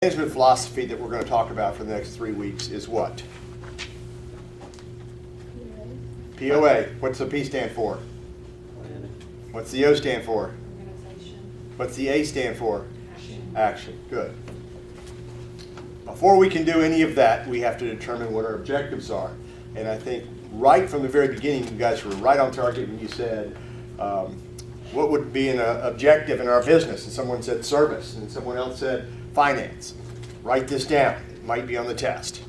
Management philosophy that we're going to talk about for the next 3 weeks is what? POA. What's the P stand for? What's the O stand for? Organization. What's the A stand for? Action. Action. Good. Before we can do any of that, we have to determine what our objectives are. And I think right from the very beginning, you guys were right on target when you said, what would be an objective in our business? And someone said service, and someone else said finance. Write this down. It might be on the test.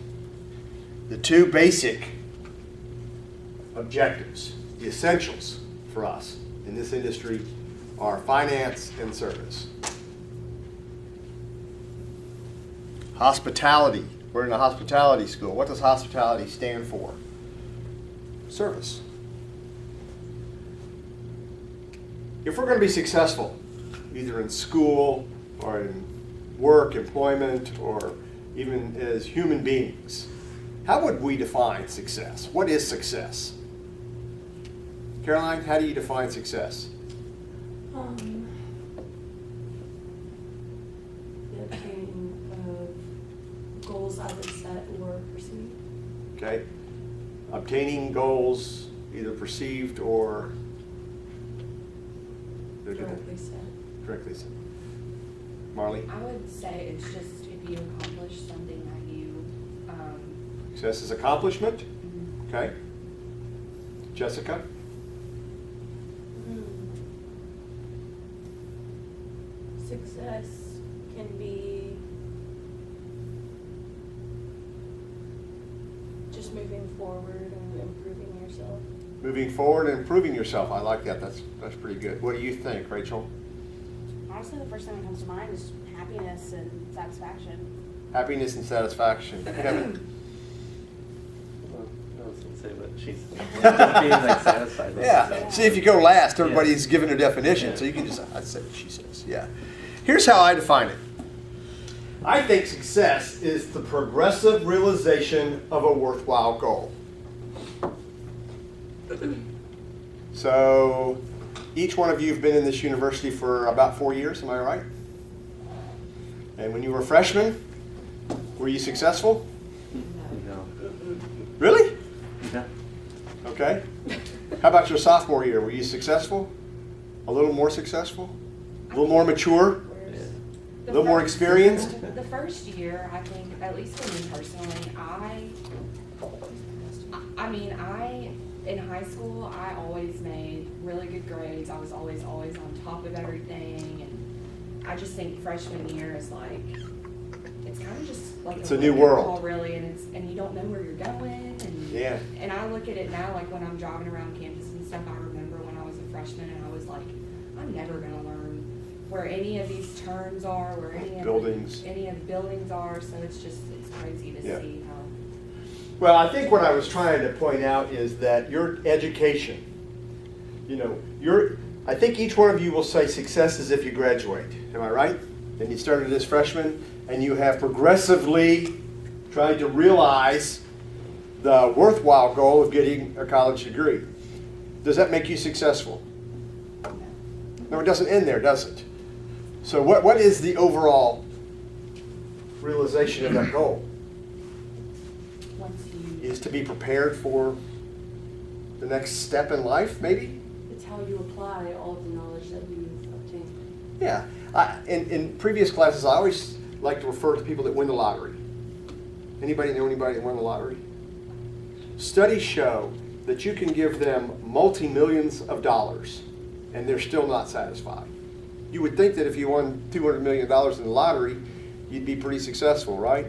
The two basic objectives, the essentials for us in this industry, are finance and service. Hospitality. We're in a hospitality school. What does hospitality stand for? Service. If we're going to be successful, either in school or in work, employment, or even as human beings, how would we define success? What is success? Caroline, how do you define success? The obtaining of goals either set or pursued. Okay. Obtaining goals, either perceived or Correctly set. correctly said. Marley? I would say it's just if you accomplish something that you, Success is accomplishment. Okay. Jessica? Success can be just moving forward and improving yourself. Moving forward and improving yourself. I like that. That's pretty good. What do you think, Rachel? Honestly, the first thing that comes to mind is happiness and satisfaction. Happiness and satisfaction. Kevin? Well, I was going to say, but she's being like satisfied. Yeah. See, if you go last, everybody's given a definition, so you can just, I'd say what she says. Yeah. Here's how I define it. I think success is the progressive realization of a worthwhile goal. So, each one of you have been in this university for about 4 years, am I right? And when you were a freshman, were you successful? No. Really? Yeah. Okay. How about your sophomore year? Were you successful? A little more successful? A little more mature? Yeah. A little more experienced? The first year, I think, at least for me personally, in high school, I always made really good grades. I was always on top of everything. And I just think freshman year is like, it's kind of just like It's a new world. ball, really, and you don't know where you're going. And, Yeah. and I look at it now, like when I'm driving around campus and stuff, I remember when I was a freshman and I was like, I'm never going to learn where any of these turns are, where any of Buildings. any of the buildings are. So it's crazy to Yeah. see how. Well, I think what I was trying to point out is that your education, I think each one of you will say success is if you graduate. Am I right? And you started as freshman and you have progressively tried to realize the worthwhile goal of getting a college degree. Does that make you successful? No, it doesn't end there, does it? So what is the overall realization of that goal? Once you, Is to be prepared for the next step in life, maybe? It's how you apply all of the knowledge that you've obtained. Yeah. In previous classes, I always like to refer to people that win the lottery. Anybody know anybody that won the lottery? Studies show that you can give them multi-millions of dollars and they're still not satisfied. You would think that if you won $200 million in the lottery, you'd be pretty successful, right?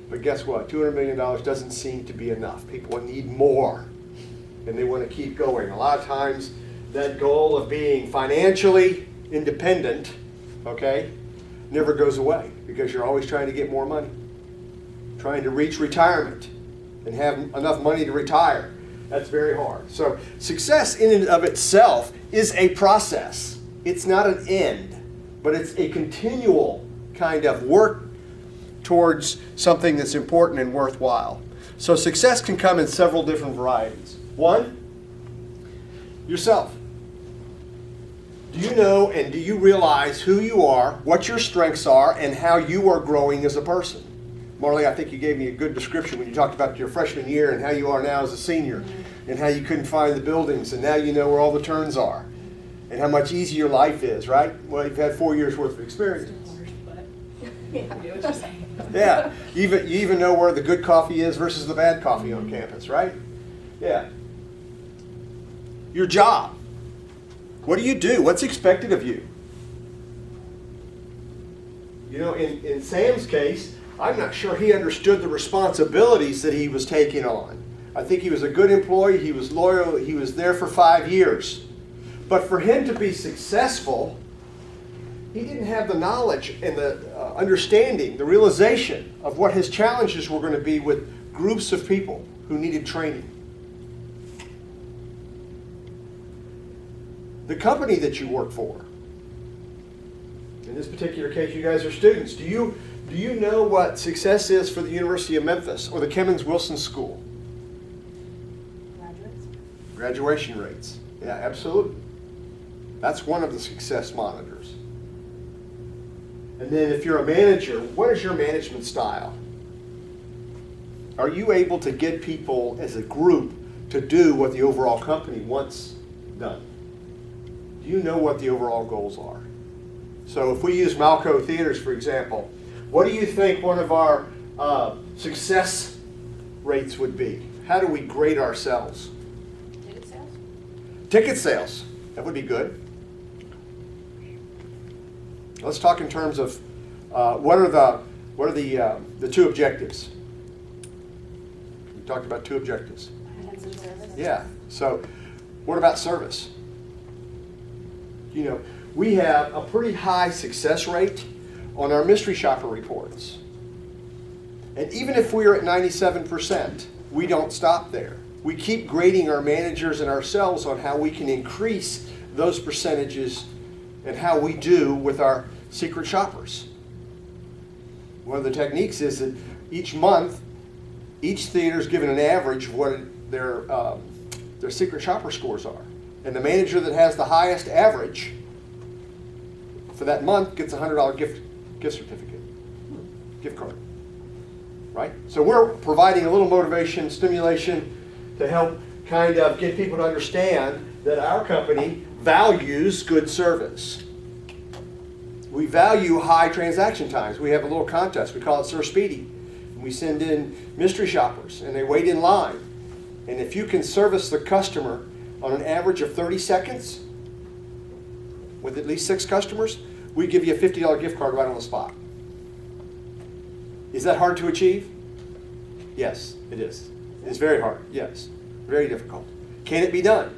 But guess what? $200 million doesn't seem to be enough. People need more, and they want to keep going. A lot of times, that goal of being financially independent, okay, never goes away because you're always trying to get more money, trying to reach retirement and have enough money to retire. That's very hard. So success in and of itself is a process. It's not an end, but it's a continual kind of work towards something that's important and worthwhile. So success can come in several different varieties. One, yourself. Do you know and do you realize who you are, what your strengths are, and how you are growing as a person? Marley, I think you gave me a good description when you talked about your freshman year and how you are now as a senior, and how you couldn't find the buildings, and now you know where all the turns are, and how much easier life is, right? Well, you've had 4 years worth of experience. Yeah, I get what you're saying. Yeah, you even know where the good coffee is versus the bad coffee on campus, right? Yeah. Your job. What do you do? What's expected of you? You know, in Sam's case, I'm not sure he understood the responsibilities that he was taking on. I think he was a good employee, he was loyal, he was there for 5 years. But for him to be successful, he didn't have the knowledge and the understanding, the realization of what his challenges were going to be with groups of people who needed training. The company that you work for, in this particular case, you guys are students. Do you know what success is for the University of Memphis or the Kemmons Wilson School? Graduates? Graduation rates. Yeah, absolutely. That's one of the success monitors. And then if you're a manager, what is your management style? Are you able to get people as a group to do what the overall company wants done? Do you know what the overall goals are? So if we use Malco Theaters, for example, what do you think one of our success rates would be? How do we grade ourselves? Ticket sales? Ticket sales. That would be good. Let's talk in terms of what are the two objectives? We talked about two objectives. Enhancing service? Yeah. So what about service? You know, we have a pretty high success rate on our mystery shopper reports. And even if we're at 97%, we don't stop there. We keep grading our managers and ourselves on how we can increase those percentages and how we do with our secret shoppers. One of the techniques is that each month, each theater is given an average of what their secret shopper scores are. And the manager that has the highest average for that month gets a $100 gift certificate, gift card, right? So we're providing a little motivation, stimulation to help kind of get people to understand that our company values good service. We value high transaction times. We have a little contest. We call it Sir Speedy. And we send in mystery shoppers, and they wait in line. And if you can service the customer on an average of 30 seconds with at least 6 customers, we give you a $50 gift card right on the spot. Is that hard to achieve? Yes, it is. It's very hard. Yes. Very difficult. Can it be done?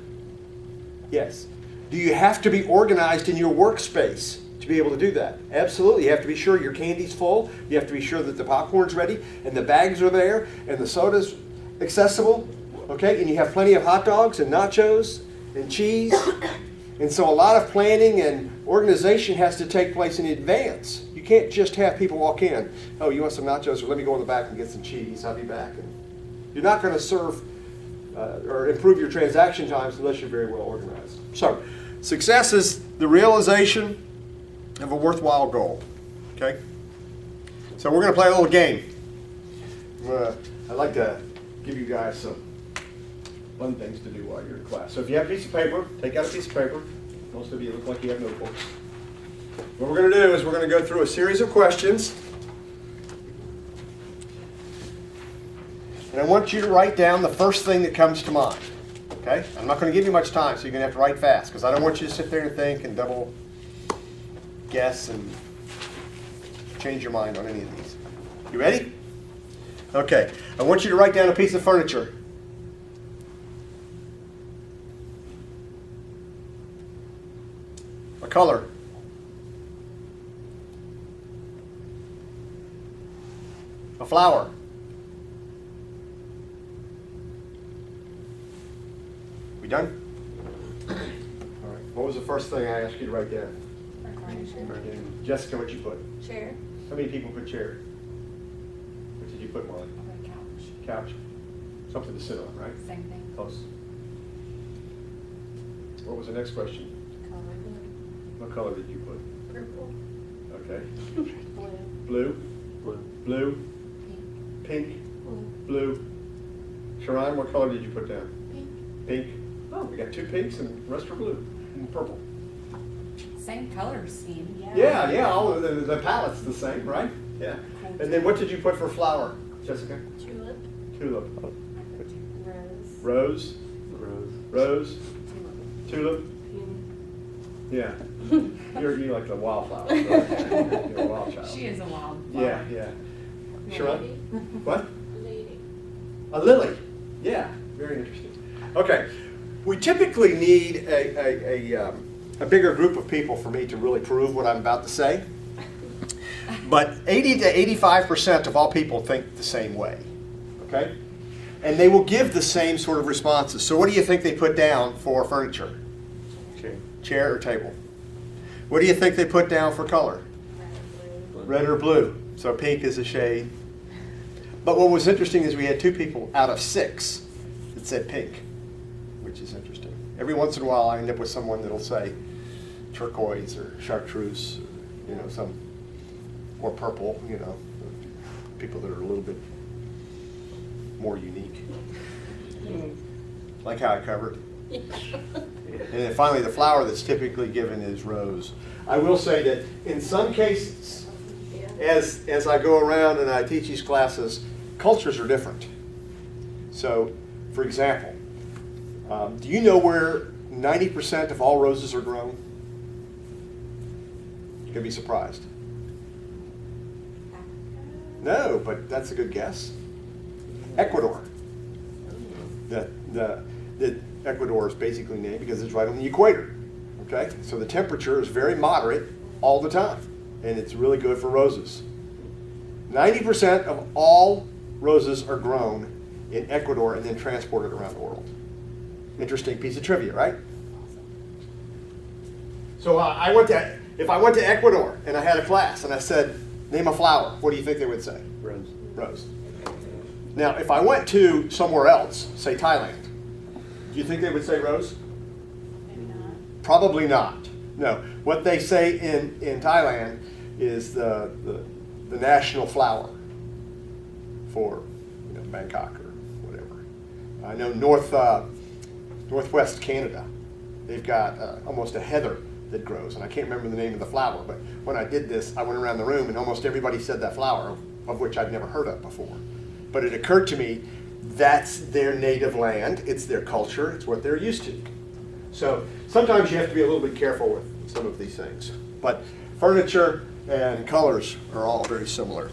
Yes. Do you have to be organized in your workspace to be able to do that? Absolutely. You have to be sure your candy's full. You have to be sure that the popcorn's ready and the bags are there and the soda's accessible. Okay? And you have plenty of hot dogs and nachos and cheese. And so a lot of planning and organization has to take place in advance. You can't just have people walk in. Oh, you want some nachos? Or let me go in the back and get some cheese. I'll be back. And you're not going to serve or improve your transaction times unless you're very well organized. So, success is the realization of a worthwhile goal. Okay? So we're going to play a little game. I'd like to give you guys some fun things to do while you're in class. So if you have a piece of paper, take out a piece of paper. Most of you look like you have notebooks. What we're going to do is we're going to go through a series of questions. And I want you to write down the first thing that comes to mind. Okay? I'm not going to give you much time, so you're going to have to write fast, because I don't want you to sit there and think and double guess and change your mind on any of these. You ready? Okay. I want you to write down a piece of furniture. A color. A flower. We done? All right. What was the first thing I asked you to write down? Furniture. Jessica, what you put? Chair. How many people put chair? What did you put, Marley? Couch. Couch. Something to sit on, right? Same thing. Close. What was the next question? What color did you put? Purple. Okay. Blue. Blue? Blue? Pink? Blue? Sharon, what color did you put down? Pink. Oh, we got 2 pinks and the rest are blue and purple. Same color scheme. Yeah, all of the palette's the same, right? Yeah. And then what did you put for flower, Jessica? Tulip. Tulip. Rose. Rose? Rose. Rose? Tulip. Tulip? Pink. Yeah. You're like the wildflower. Right? You're a wild child. She is a wild. Yeah, yeah. Sharon? Lady. What? Lady. A lily. Yeah, very interesting. Okay, we typically need a bigger group of people for me to really prove what I'm about to say. But 80 to 85% of all people think the same way. Okay? And they will give the same sort of responses. So what do you think they put down for furniture? Okay. Chair or table? What do you think they put down for color? Red or blue. So pink is a shade. But what was interesting is we had 2 people out of 6 that said pink, which is interesting. Every once in a while I end up with someone that'll say turquoise or chartreuse, or, some, or purple, people that are a little bit more unique. Like how I covered. And then finally the flower that's typically given is rose. I will say that in some cases, as I go around and I teach these classes, cultures are different. So, for example, do you know where 90% of all roses are grown? You're going to be surprised. No, but that's a good guess. Ecuador. The Ecuador is basically named because it's right on the equator. Okay? So the temperature is very moderate all the time, and it's really good for roses. 90% of all roses are grown in Ecuador and then transported around the world. Interesting piece of trivia, right? So if I went to Ecuador and I had a class and I said, name a flower, what do you think they would say? Rose. Rose. Now, if I went to somewhere else, say Thailand, do you think they would say rose? Maybe not. Probably not. No. What they say in Thailand is the national flower for Bangkok or whatever. I know northwest Canada, they've got almost a heather that grows, and I can't remember the name of the flower, but when I did this, I went around the room and almost everybody said that flower, of which I'd never heard of before. But it occurred to me, that's their native land, it's their culture, it's what they're used to. So sometimes you have to be a little bit careful with some of these things. But furniture and colors are all very similar.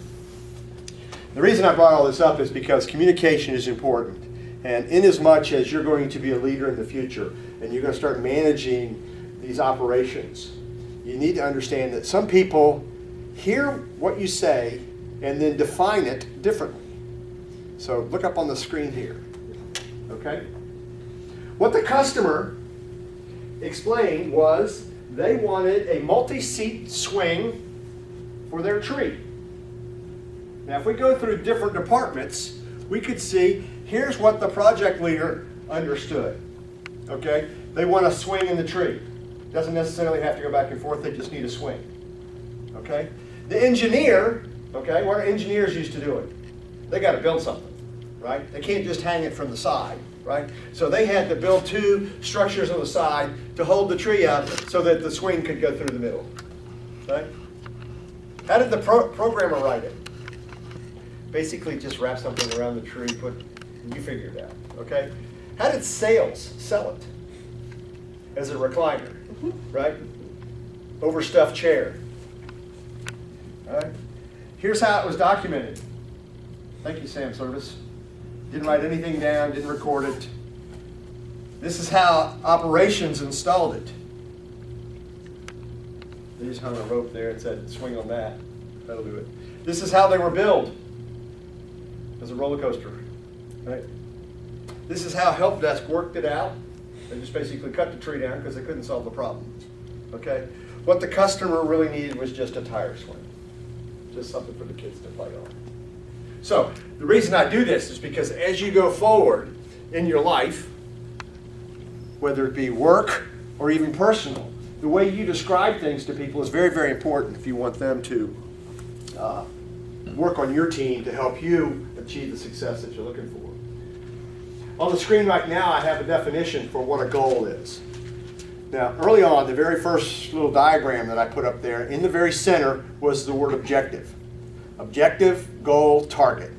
The reason I brought all this up is because communication is important. And in as much as you're going to be a leader in the future and you're going to start managing these operations, you need to understand that some people hear what you say and then define it differently. So look up on the screen here. Okay? What the customer explained was they wanted a multi-seat swing for their tree. Now if we go through different departments, we could see here's what the project leader understood. Okay? They want a swing in the tree. Doesn't necessarily have to go back and forth, they just need a swing. Okay? The engineer, okay, what are engineers used to doing? They got to build something, right? They can't just hang it from the side, right? So they had to build 2 structures on the side to hold the tree up so that the swing could go through the middle, right? How did the programmer write it? Basically just wrap something around the tree, you figure it out, okay? How did sales sell it? As a recliner, right? Overstuffed chair. All right? Here's how it was documented. Thank you, Sam Service. Didn't write anything down, didn't record it. This is how operations installed it. They just hung a rope there and said, swing on that. That'll do it. This is how they were billed. As a roller coaster. Right? This is how help desk worked it out. They just basically cut the tree down because they couldn't solve the problem. Okay? What the customer really needed was just a tire swing. Just something for the kids to play on. So, the reason I do this is because as you go forward in your life, whether it be work or even personal, the way you describe things to people is very, very important if you want them to work on your team to help you achieve the success that you're looking for. On the screen right now, I have a definition for what a goal is. Now, early on, the very first little diagram that I put up there, in the very center was the word objective. Objective, goal, target.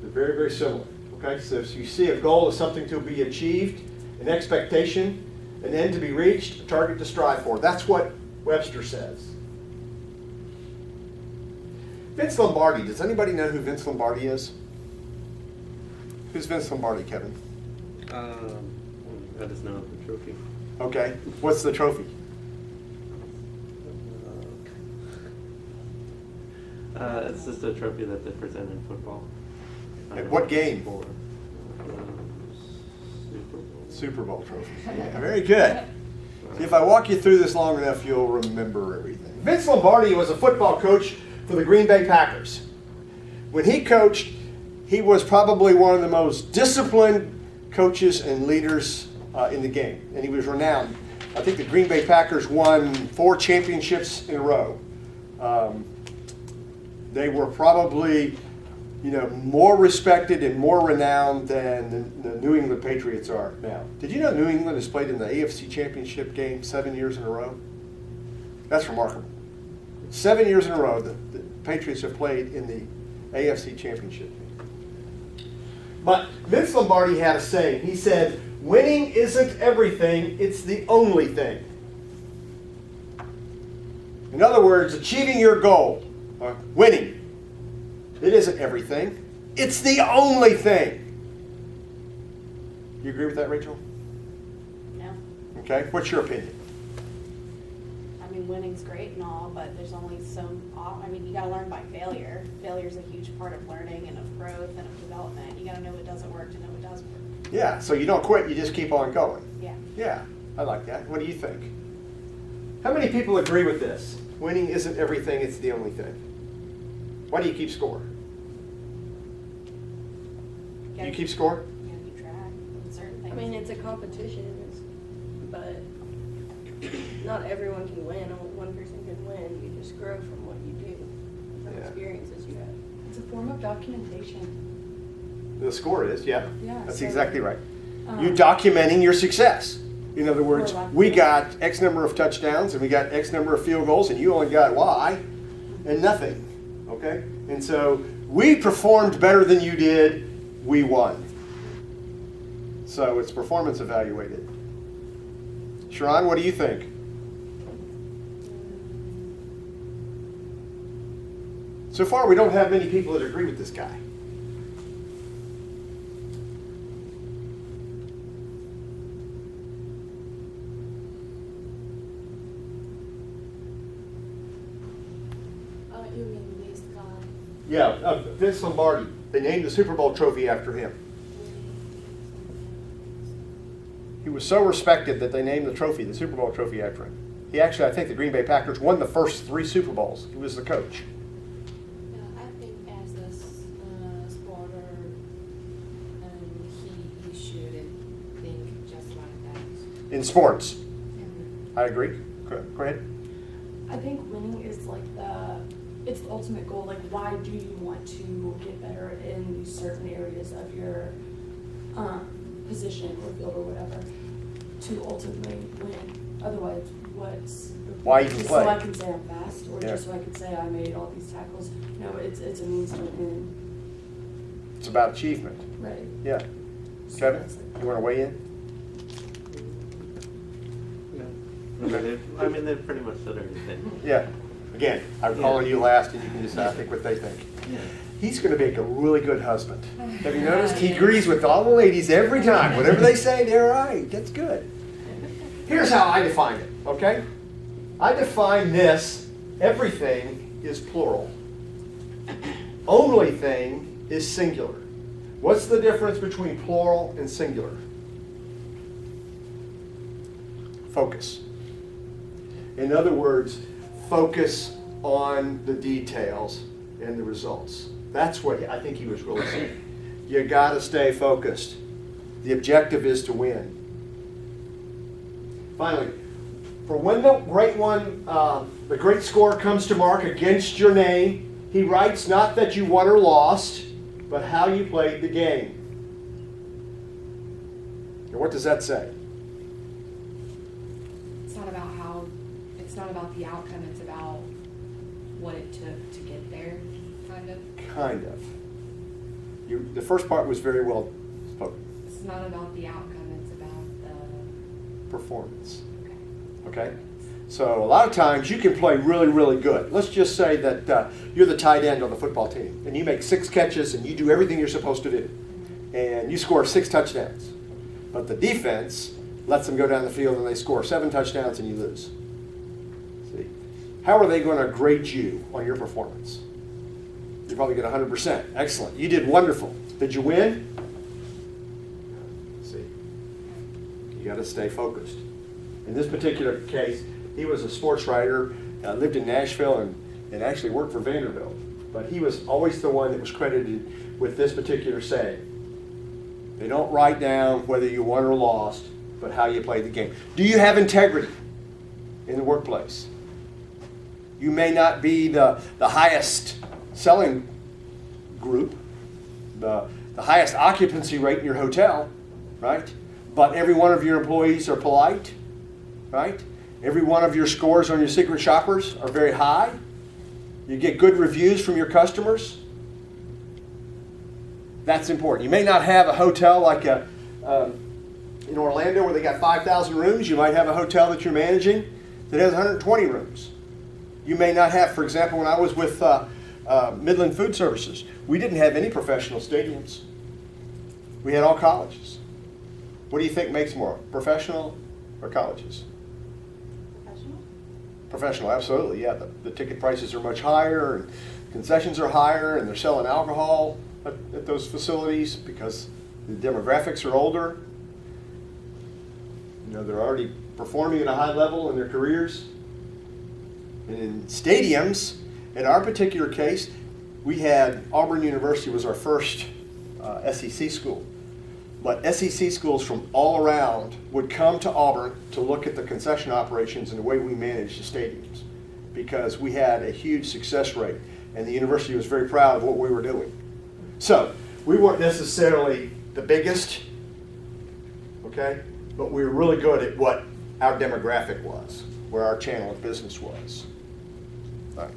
They're very, very similar. Okay, so if you see a goal as something to be achieved, an expectation, an end to be reached, a target to strive for. That's what Webster says. Vince Lombardi. Does anybody know who Vince Lombardi is? Who's Vince Lombardi, Kevin? I just know the trophy. Okay. What's the trophy? It's just a trophy that they present in football. At what game? For, Super Bowl. Super Bowl trophy. Yeah, very good. See, if I walk you through this long enough, you'll remember everything. Vince Lombardi was a football coach for the Green Bay Packers. When he coached, he was probably one of the most disciplined coaches and leaders in the game, and he was renowned. I think the Green Bay Packers won 4 championships in a row. They were probably, more respected and more renowned than the New England Patriots are now. Did you know New England has played in the AFC Championship game 7 years in a row? That's remarkable. 7 years in a row, the Patriots have played in the AFC Championship game. But Vince Lombardi had a saying. He said, "Winning isn't everything, it's the only thing." In other words, achieving your goal, winning, it isn't everything, it's the only thing. You agree with that, Rachel? No. Okay, what's your opinion? I mean, winning's great and all, but there's only you gotta learn by failure. Failure's a huge part of learning and of growth and of development. You gotta know what doesn't work to know what does work. Yeah, so you don't quit, you just keep on going. Yeah. Yeah, I like that. What do you think? How many people agree with this? Winning isn't everything, it's the only thing. Why do you keep score? Do you keep score? You gotta keep track of certain things. I mean, it's a competition, but not everyone can win. Only one person can win. You just grow from what you do, from Yeah. experiences you have. It's a form of documentation. The score is, yeah. Yeah, That's so, exactly right. um, You're documenting your success. In other words, Or lack we thereof. got X number of touchdowns and we got X number of field goals and you only got Y and nothing. Okay? And so we performed better than you did, we won. So it's performance evaluated. Sharon, what do you think? So far, we don't have many people that agree with this guy. You mean this guy? Yeah, Vince Lombardi. They named the Super Bowl trophy after him. He was so respected that they named the trophy, the Super Bowl trophy, after him. He actually, I think the Green Bay Packers won the first 3 Super Bowls. He was the coach. Yeah, I think as a sporter, he should think just like that. In sports. I agree. Go ahead. I think winning is like it's the ultimate goal. Like, why do you want to get better in these certain areas of your position or field or whatever to ultimately win? Otherwise, what's the Why point? even Just play? so I can say I'm fast, or Yeah. just so I can say I made all these tackles. No, it's a means to an end. It's about achievement. Right. Yeah. So Kevin, that's like- you want to weigh in? Yeah. I mean, they've pretty much said everything. Yeah. Again, I'm calling you last, and you can decide, I think, what they think. He's going to make a really good husband. Have you noticed? He agrees with all the ladies every time. Whatever they say, they're right. That's good. Here's how I define it, okay? I define this, everything is plural. Only thing is singular. What's the difference between plural and singular? Focus. In other words, focus on the details and the results. That's what I think he was really saying. You got to stay focused. The objective is to win. Finally, For when the great one, the great scorer comes to mark against your name, he writes not that you won or lost, but how you played the game. And what does that say? It's not about how, it's not about the outcome, it's about what it took to get there, kind of. Kind of. The first part was very well spoken. It's not about the outcome, it's about the, Performance. okay. Okay? So a lot of times you can play really, really good. Let's just say that you're the tight end on the football team and you make 6 catches and you do everything you're supposed to do. And you score 6 touchdowns. But the defense lets them go down the field and they score 7 touchdowns and you lose. See? How are they going to grade you on your performance? You probably get 100%. Excellent. You did wonderful. Did you win? See? You got to stay focused. In this particular case, he was a sports writer, lived in Nashville, and actually worked for Vanderbilt. But he was always the one that was credited with this particular saying. They don't write down whether you won or lost, but how you played the game. Do you have integrity in the workplace? You may not be the highest selling group, the highest occupancy rate in your hotel, right? But every one of your employees are polite, right? Every one of your scores on your secret shoppers are very high. You get good reviews from your customers. That's important. You may not have a hotel like in Orlando where they got 5,000 rooms. You might have a hotel that you're managing that has 120 rooms. You may not have, for example, when I was with Midland Food Services, we didn't have any professional stadiums. We had all colleges. What do you think makes more, professional or colleges? Professional? Professional, absolutely, yeah. The ticket prices are much higher, and concessions are higher, and they're selling alcohol at those facilities because the demographics are older. You know, they're already performing at a high level in their careers. And in stadiums, in our particular case, we had Auburn University was our first SEC school. But SEC schools from all around would come to Auburn to look at the concession operations and the way we managed the stadiums because we had a huge success rate and the university was very proud of what we were doing. So we weren't necessarily the biggest, okay, but we were really good at what our demographic was, where our channel of business was. All right.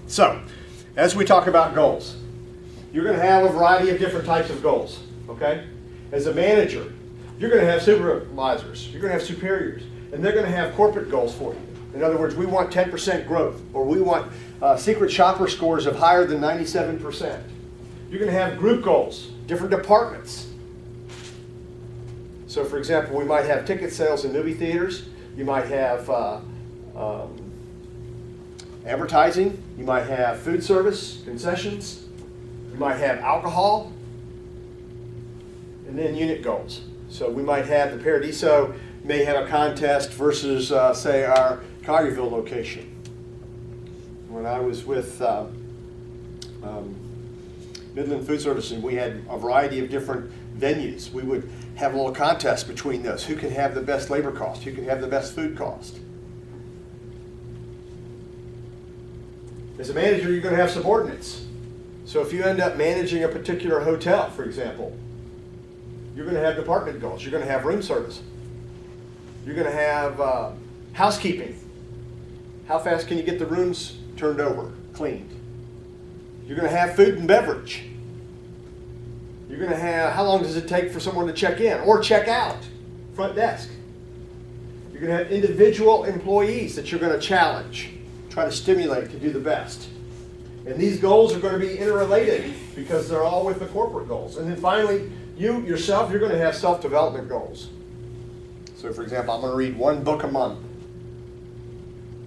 So as we talk about goals, you're going to have a variety of different types of goals. Okay? As a manager, you're going to have supervisors, you're going to have superiors, and they're going to have corporate goals for you. In other words, we want 10% growth, or we want secret shopper scores of higher than 97%. You're going to have group goals, different departments. So for example, we might have ticket sales in movie theaters, you might have advertising, you might have food service, concessions, you might have alcohol, and then unit goals. So we might have the Paradiso may have a contest versus, say, our Collierville location. When I was with Midland Food Services, we had a variety of different venues. We would have a little contest between those. Who can have the best labor cost? Who can have the best food cost? As a manager, you're going to have subordinates. So if you end up managing a particular hotel, for example, you're going to have department goals. You're going to have room service. You're going to have housekeeping. How fast can you get the rooms turned over, cleaned? You're going to have food and beverage. You're going to have, how long does it take for someone to check in or check out? Front desk. You're going to have individual employees that you're going to challenge, try to stimulate to do the best. And these goals are going to be interrelated because they're all with the corporate goals. And then finally, you yourself, you're going to have self-development goals. So for example, I'm going to read 1 book a month.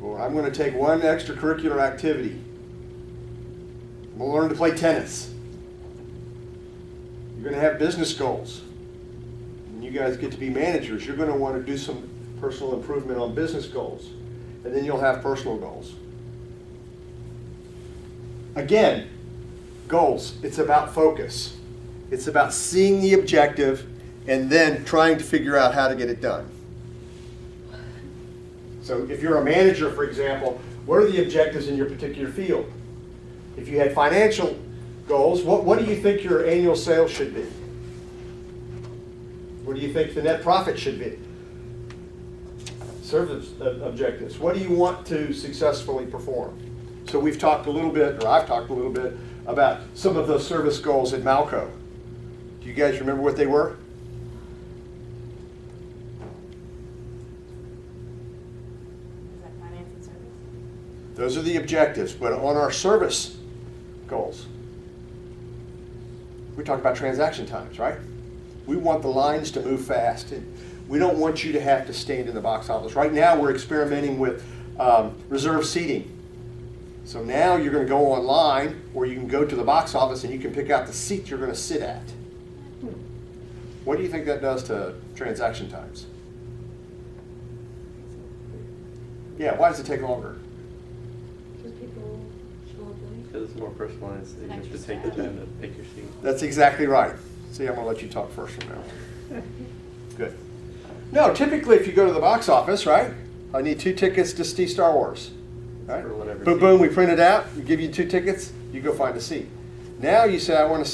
Or I'm going to take 1 extracurricular activity. I'm going to learn to play tennis. You're going to have business goals. When you guys get to be managers, you're going to want to do some personal improvement on business goals. And then you'll have personal goals. Again, goals, it's about focus. It's about seeing the objective and then trying to figure out how to get it done. So if you're a manager, for example, what are the objectives in your particular field? If you had financial goals, what do you think your annual sales should be? What do you think the net profit should be? Service objectives. What do you want to successfully perform? So we've talked a little bit, or I've talked a little bit, about some of those service goals at Malco. Do you guys remember what they were? Is that finance and service? Those are the objectives, but on our service goals, we talk about transaction times, right? We want the lines to move fast. We don't want you to have to stand in the box office. Right now, we're experimenting with reserved seating. So now you're going to go online, or you can go to the box office and you can pick out the seat you're going to sit at. What do you think that does to transaction times? Yeah, why does it take longer? Because people show up late. Because it's more personalized, you have to Extra take the step. time to pick your seat. That's exactly right. See, I'm going to let you talk first from now. Good. No, typically if you go to the box office, right, I need 2 tickets to see Star Wars. Right? For whatever Boom, seat. boom, we print it out, we give you 2 tickets, you go find a seat. Now you say, I want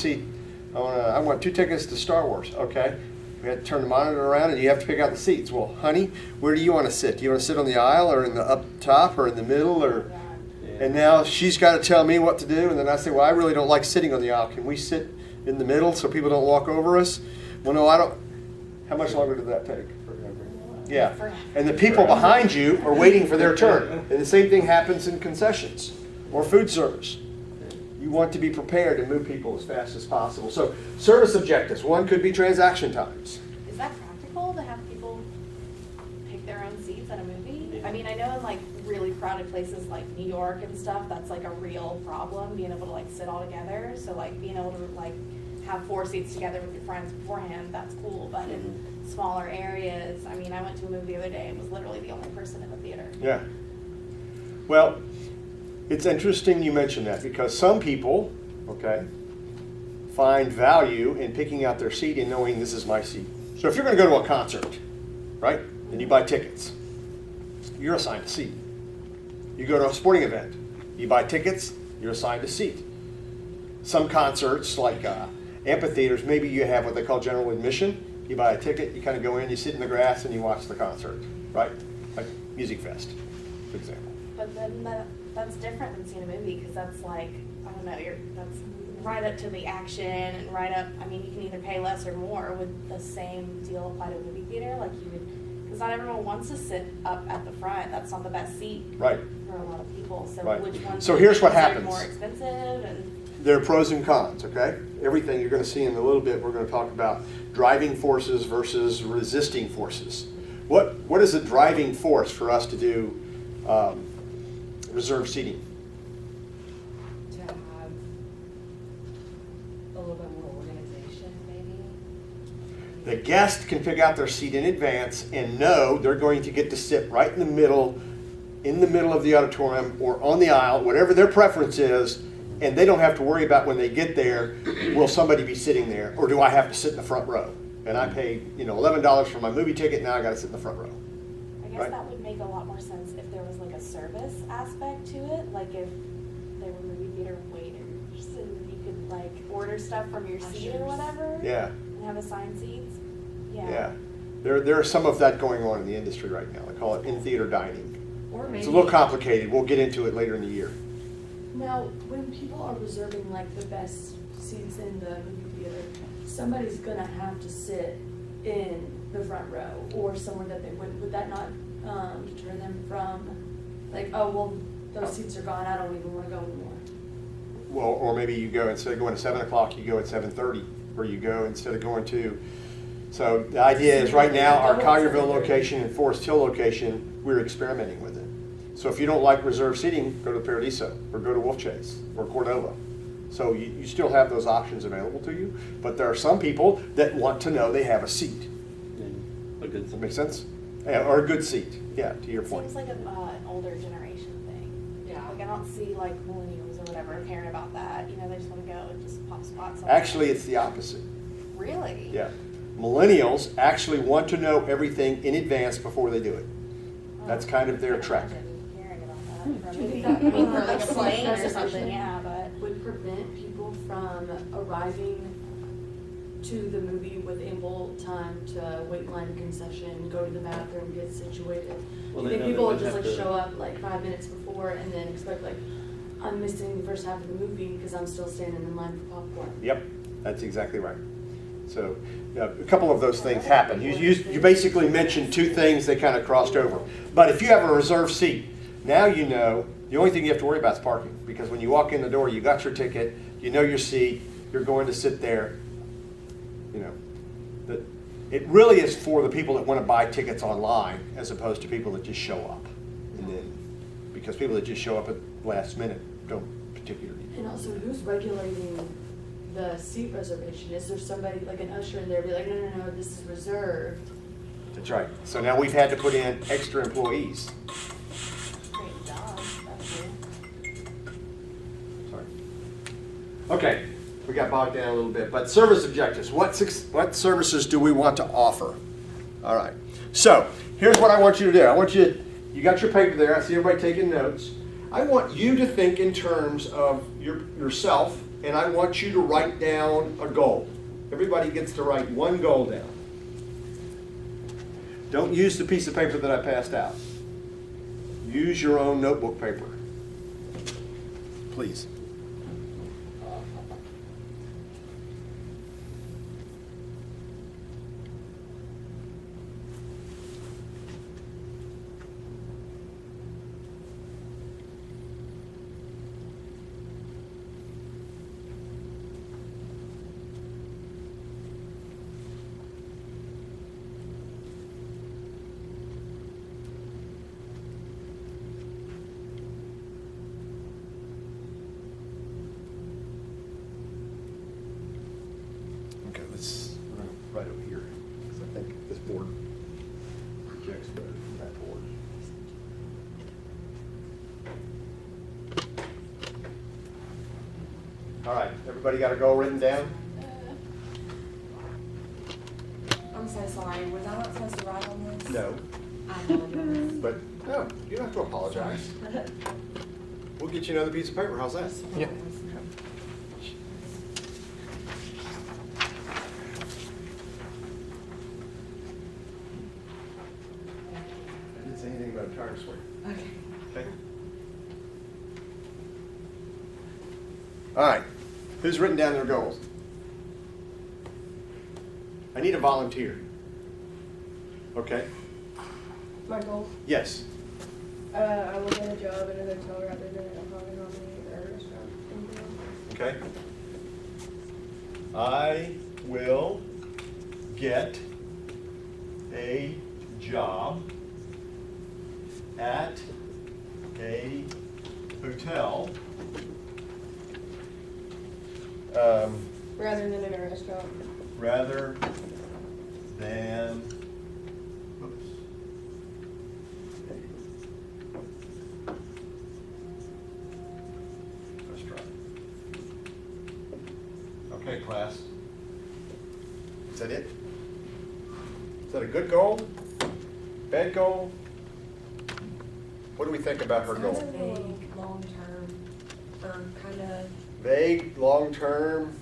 2 tickets to Star Wars, okay? We had to turn the monitor around and you have to pick out the seats. Well, honey, where do you want to sit? Do you want to sit on the aisle or in the up top or in the middle or? Yeah. And now she's got to tell me what to do, and then I say, well, I really don't like sitting on the aisle. Can we sit in the middle so people don't walk over us? Well, no, I don't. How much longer did that take? Forever. Yeah, Forever. and the people behind you are waiting for their turn. And the same thing happens in concessions or food service. You want to be prepared and move people as fast as possible. So service objectives, one could be transaction times. Is that practical to have people pick their own seats at a movie? I mean, I know in like really crowded places like New York and stuff, that's like a real problem, being able to like sit all together. So like being able to like have 4 seats together with your friends beforehand, that's cool. But in smaller areas, I mean, I went to a movie the other day and was literally the only person in the theater. Yeah. Well, it's interesting you mention that because some people, okay, find value in picking out their seat and knowing this is my seat. So if you're going to go to a concert, right, and you buy tickets, you're assigned a seat. You go to a sporting event, you buy tickets, you're assigned a seat. Some concerts, like amphitheaters, maybe you have what they call general admission. You buy a ticket, you kind of go in, you sit in the grass, and you watch the concert, right? Like Music Fest, for example. But then that's different than seeing a movie, because that's like, I don't know, that's right up to the action and right up, I mean, you can either pay less or more. Would the same deal apply to a movie theater? Like you would, because not everyone wants to sit up at the front. That's not the best seat Right. for a lot of people. So Right. which ones? So here's what are happens. More expensive and. There are pros and cons, okay? Everything you're going to see in a little bit, we're going to talk about driving forces versus resisting forces. What is a driving force for us to do reserve seating? To have a little bit more organization, maybe. The guest can pick out their seat in advance and know they're going to get to sit right in the middle of the auditorium or on the aisle, whatever their preference is, and they don't have to worry about when they get there, will somebody be sitting there, or do I have to sit in the front row? And I paid, $11 for my movie ticket, now I gotta sit in the front row. I guess Right. that would make a lot more sense if there was like a service aspect to it, like if there were movie theater waiters and you could like order stuff from your seat or Ushers. whatever. Yeah, And have assigned seats. yeah. There are some of that going on in the industry right now. They call it in-theater dining. Or maybe. It's a little complicated. We'll get into it later in the year. Now, when people are reserving like the best seats in the movie theater, somebody's gonna have to sit in the front row or somewhere that they wouldn't. Would that not deter them from like, oh well, those seats are gone. I don't even want to go anymore. Well, or maybe you go, instead of going at 7 o'clock, you go at 7:30, or you go instead of going to. So the idea is right now, our Collierville location and Forest Hill location, we're experimenting with it. So if you don't like reserved seating, go to Paradiso, or go to Wolf Chase, or Cordova. So you still have those options available to you, but there are some people that want to know they have a seat. And a good. Does that make sense? Yeah, or a good seat, yeah, to your It point. seems like an older generation thing. Yeah. Like I don't see like millennials or whatever caring about that. They just want to go and just pop spots. somewhere. Actually, it's the opposite. Really? Yeah. Millennials actually want to know everything in advance before they do it. That's kind of their track. Hearing about that. Do you think I that mean, for would like a plane or reservation something, yeah, but. would prevent people from arriving to the movie with ample time to wait in line concession, go to the bathroom, get situated? Well, Do they you think know they people would would just have like to- show up like 5 minutes before and then expect like, I'm missing the first half of the movie because I'm still standing in line for popcorn? Yep, that's exactly right. So, yeah, a couple of those things happen. You basically mentioned two things that kind of crossed over. But if you have a reserved seat, now you know the only thing you have to worry about is parking. Because when you walk in the door, you got your ticket, you know your seat, you're going to sit there. You know, it really is for the people that want to buy tickets online as opposed to people that just show up. And then, because people that just show up at last minute don't particularly. And also, who's regulating the seat reservation? Is there somebody, like an usher in there, be like, no, no, no, this is reserved? That's right. So now we've had to put in extra employees. Great job, that's good. Sorry. Okay, we got bogged down a little bit, but service objectives. What services do we want to offer? All right. So here's what I want you to do. I want you got your paper there. I see everybody taking notes. I want you to think in terms of yourself, and I want you to write down a goal. Everybody gets to write one goal down. Don't use the piece of paper that I passed out. Use your own notebook paper. Please. Okay, let's right over here, because I think this board projects better than that board. All right, everybody got a goal written down? I'm so sorry, was I not supposed to write on this? No, I apologize. but, no, you don't have to apologize. We'll get you another piece of paper, how's that? Yeah. I didn't say anything about a tire swing. Okay. Okay. All right, who's written down their goals? I need a volunteer. Okay, My goal, yes. I will get a job in a hotel rather than in a hobby or a restaurant. in general. Okay. I will get a job at a hotel. Rather than in a restaurant. Rather than, oops. Restaurant. Okay, class. Is that it? Is that a good goal? Bad goal? What do we think about her Sounds goal? vague, long-term, or kind of, Vague, long-term?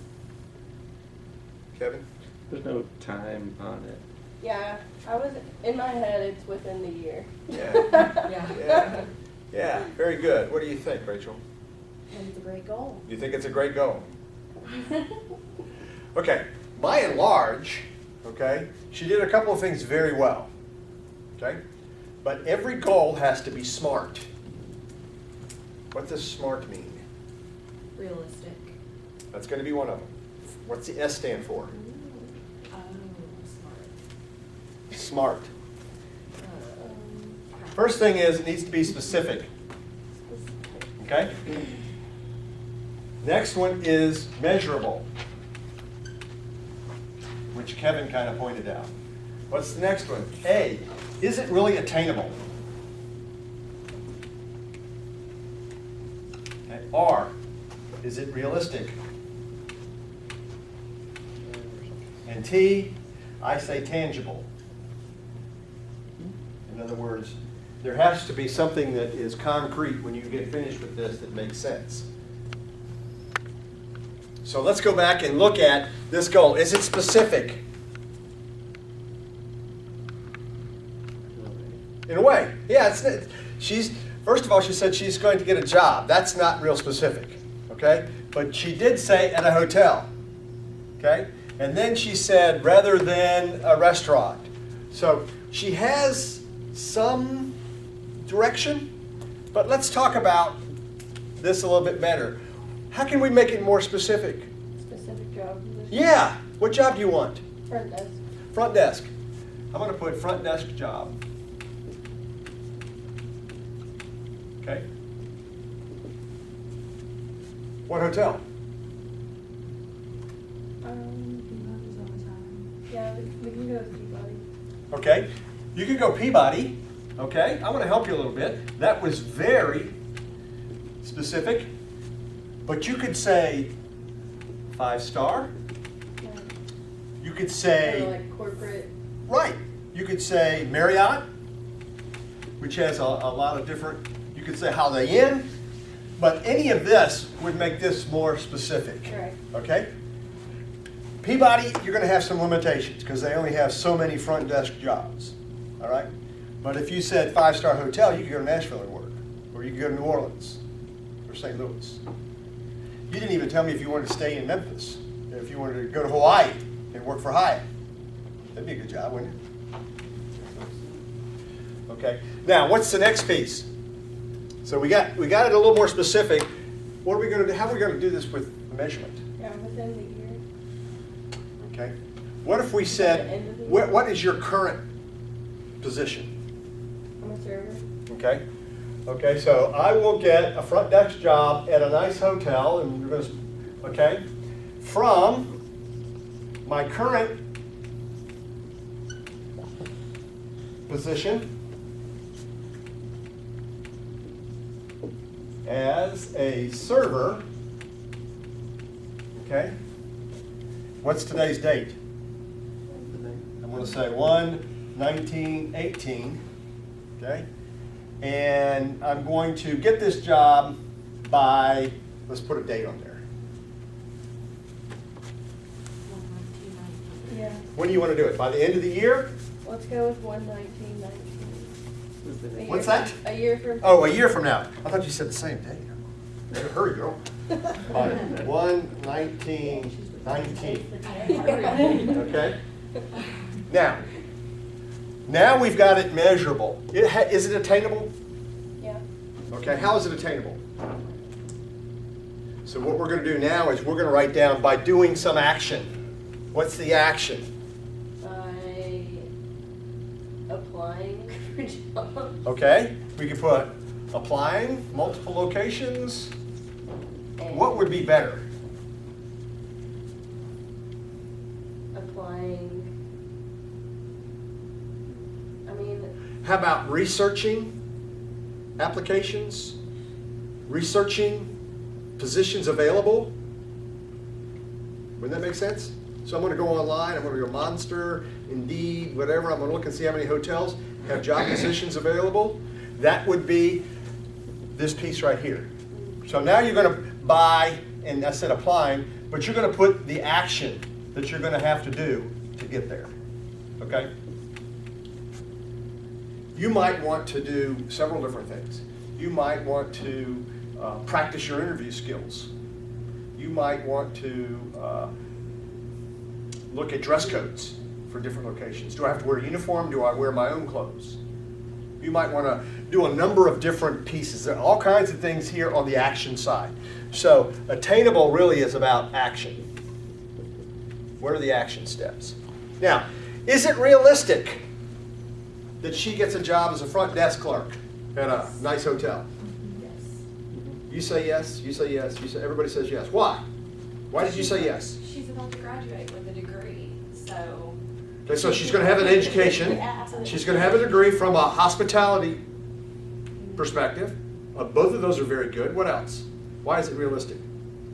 Kevin? There's no time on it. Yeah, I was, in my head, it's within the year. Yeah. yeah. Yeah, yeah, very good. What do you think, Rachel? And it's a great goal. You think it's a great goal? Okay, by and large, okay, she did a couple of things very well, okay? But every goal has to be SMART. What does SMART mean? Realistic. That's going to be one of them. What's the S stand for? Oh, smart. SMART. First thing is, it needs to be specific, okay? Next one is measurable, which Kevin kind of pointed out. What's the next one? A, is it really attainable? Okay. R, is it realistic? And T, I say tangible. In other words, There has to be something that is concrete when you get finished with this that makes sense. So let's go back and look at this goal. Is it specific? In a way. Yeah, she's, first of all, she said she's going to get a job. That's not real specific, okay? But she did say at a hotel, okay? And then she said rather than a restaurant. So she has some direction, but let's talk about this a little bit better. How can we make it more specific? Specific job position. Yeah, what job do you want? Front desk. Front desk. I'm going to put front desk job. Okay. What hotel? Peabody's all the time. Yeah, we can go with Peabody. Okay. You could go Peabody. Okay. I want to help you a little bit. That was very specific. But you could say 5-star. You could Or say, like corporate. right. You could say Marriott, which has a lot of different, you could say Holiday Inn. But any of this would make this more specific. Correct. Okay? Peabody, you're going to have some limitations because they only have so many front desk jobs. All right? But if you said 5-star hotel, you could go to Nashville and work. Or you could go to New Orleans or St. Louis. You didn't even tell me if you wanted to stay in Memphis. If you wanted to go to Hawaii and work for Hyatt. That'd be a good job, wouldn't it? Okay. Now, what's the next piece? So we got it a little more specific. What are we going to do? How are we going to do this with measurement? Yeah, within the year. Okay. What if we At the said, end of the year? what is your current position? I'm a server. Okay. Okay, so I will get a front desk job at a nice hotel, and you're going to, okay, from my current position as a server. Okay. What's today's date? I'm going to say 1/19/18. Okay. And I'm going to get this job by, let's put a date on there. Yeah. When do you want to do it? By the end of the year? Let's go with 1/19/19. What's that? A year from. Oh, a year from now. I thought you said the same day. Hurry, girl. 1/19/19. Okay? Now we've got it measurable. Is it attainable? Yeah. Okay, how is it attainable? So what we're going to do now is we're going to write down by doing some action. What's the action? By applying for jobs. Okay, we can put applying, multiple locations. And What would be better? applying. I mean, How about researching applications? Researching positions available? Wouldn't that make sense? So I'm going to go online, I'm going to go Monster, Indeed, whatever. I'm going to look and see how many hotels have job positions available. That would be this piece right here. So now you're going to buy, and I said applying, but you're going to put the action that you're going to have to do to get there. Okay? You might want to do several different things. You might want to practice your interview skills. You might want to look at dress codes for different locations. Do I have to wear a uniform? Do I wear my own clothes? You might want to do a number of different pieces. There are all kinds of things here on the action side. So attainable really is about action. What are the action steps? Now, is it realistic that she gets a job as a front desk clerk at a nice hotel? Yes. You say yes, you say yes, you say, everybody says yes. Why? Why did you say yes? She's about to graduate with a degree, so. Okay, so she's going to have an education. Yeah. She's going to have a degree from a hospitality perspective. Both of those are very good. What else? Why is it realistic?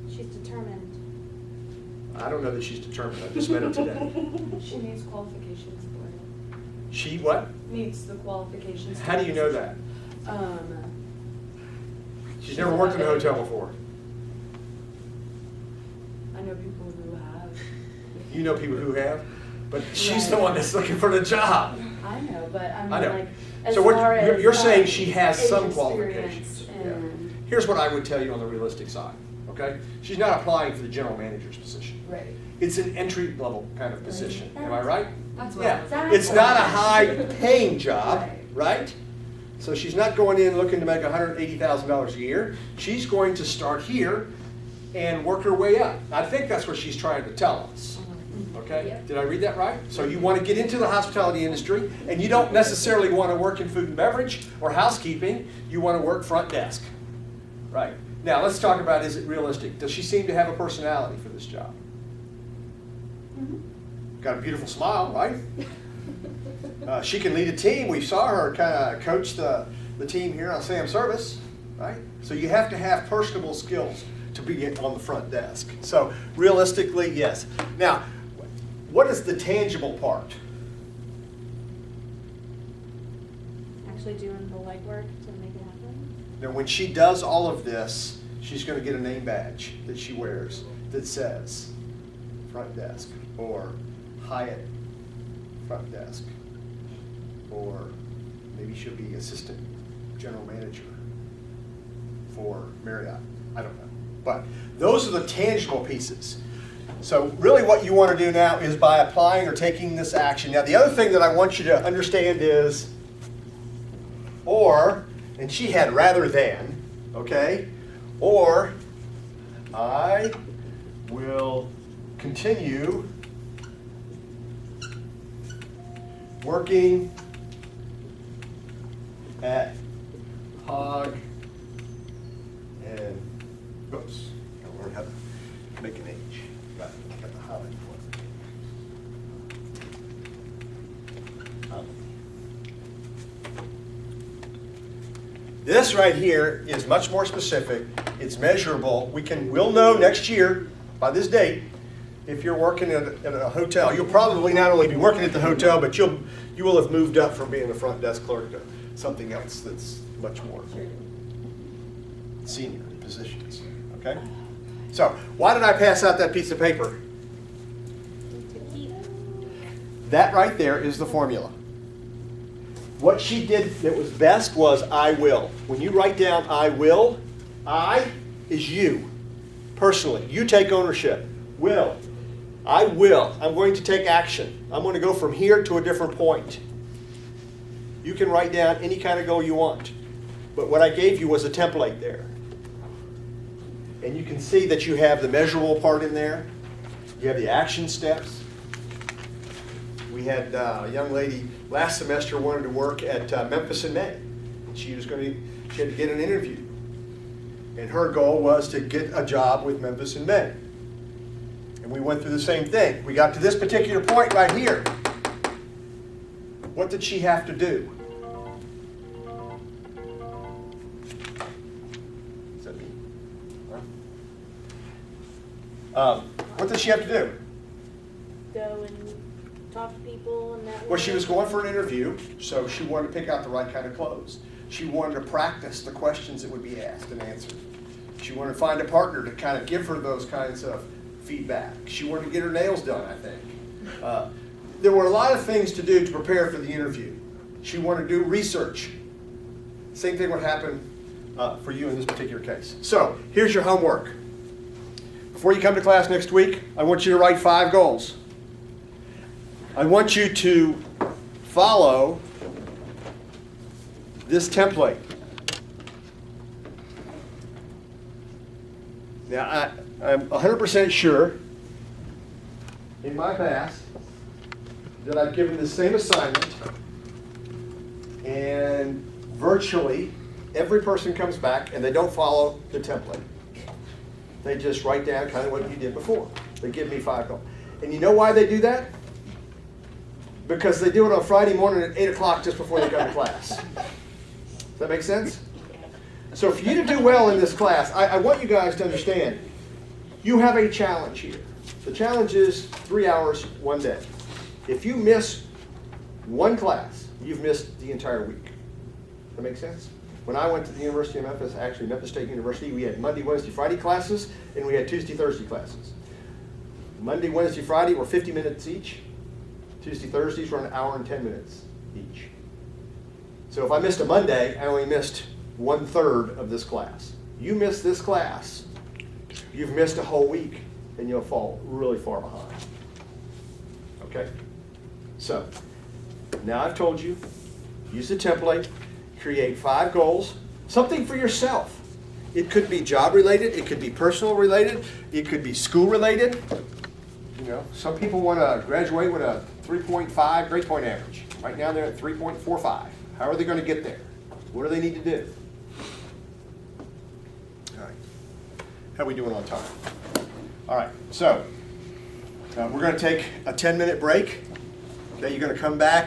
She's determined. I don't know that she's determined. I just met her today. She needs qualifications for it. She what? meets the qualifications. How do you know that? She's never worked in a hotel before. I know people who have. You know people who have, but she's the one that's looking for the job. I know, but I mean, I know. like, as So far what, as, you're saying she has age some experience qualifications. Yeah. and- Here's what I would tell you on the realistic side, okay? She's not applying for the general manager's position. Right. It's an entry-level kind of position, am I right? That's what Yeah, I'm it's not a high-paying job, Right. right? So she's not going in looking to make $180,000 a year. She's going to start here and work her way up. I think that's what she's trying to tell us, okay? Yep. Did I read that right? So you want to get into the hospitality industry, and you don't necessarily want to work in food and beverage or housekeeping. You want to work front desk, right? Now, let's talk about, is it realistic? Does she seem to have a personality for this job? Got a beautiful smile, right? She can lead a team. We saw her kind of coach the team here on Sam Service, right? So you have to have personable skills to be on the front desk. So realistically, yes. Now, what is the tangible part? Actually doing the legwork to make it happen. Now, when she does all of this, she's going to get a name badge that she wears that says front desk or Hyatt front desk, or maybe she'll be assistant general manager for Marriott. I don't know. But those are the tangible pieces. So really what you want to do now is by applying or taking this action. Now the other thing that I want you to understand is or, and she had rather than, okay? Or I will continue working at Hog and, oops, I learned how to make an H. Got the highlight one. This right here is much more specific. It's measurable. We'll know next year by this date if you're working at a hotel. You'll probably not only be working at the hotel, but you will have moved up from being a front desk clerk to something else that's much more senior positions. Okay? So why did I pass out that piece of paper? That right there is the formula. What she did that was best was I will. When you write down I will, I is you, personally. You take ownership. Will. I will. I'm going to take action. I'm going to go from here to a different point. You can write down any kind of goal you want. But what I gave you was a template there. And you can see that you have the measurable part in there. You have the action steps. We had a young lady last semester wanted to work at Memphis in May. She had to get an interview. And her goal was to get a job with Memphis in May. And we went through the same thing. We got to this particular point right here. What did she have to do? Is that me? What did she have to do? Go and talk to people and that. Well, she was going for an interview, so she wanted to pick out the right kind of clothes. She wanted to practice the questions that would be asked and answered. She wanted to find a partner to kind of give her those kinds of feedback. She wanted to get her nails done, I think. There were a lot of things to do to prepare for the interview. She wanted to do research. Same thing would happen for you in this particular case. So, here's your homework. Before you come to class next week, I want you to write 5 goals. I want you to follow this template. Now, I'm 100% sure in my past that I've given the same assignment, and virtually every person comes back and they don't follow the template. They just write down kind of what you did before. They give me 5 goals. And you know why they do that? Because they do it on Friday morning at 8 o'clock just before they come to class. Does that make sense? So for you to do well in this class, I want you guys to understand, you have a challenge here. The challenge is 3 hours, 1 day. If you miss one class, you've missed the entire week. That make sense? When I went to the University of Memphis, actually Memphis State University, we had Monday, Wednesday, Friday classes, and we had Tuesday, Thursday classes. Monday, Wednesday, Friday were 50 minutes each. Tuesday, Thursdays were an hour and 10 minutes each. So if I missed a Monday, I only missed 1/3 of this class. You miss this class, you've missed a whole week, and you'll fall really far behind. Okay? So, now I've told you, use the template, create 5 goals, something for yourself. It could be job related, it could be personal related, it could be school related. You know, some people want to graduate with a 3.5 grade point average. Right now they're at 3.45. How are they going to get there? What do they need to do? All right. How are we doing on time? All right, so we're going to take a 10-minute break. Okay, you're going to come back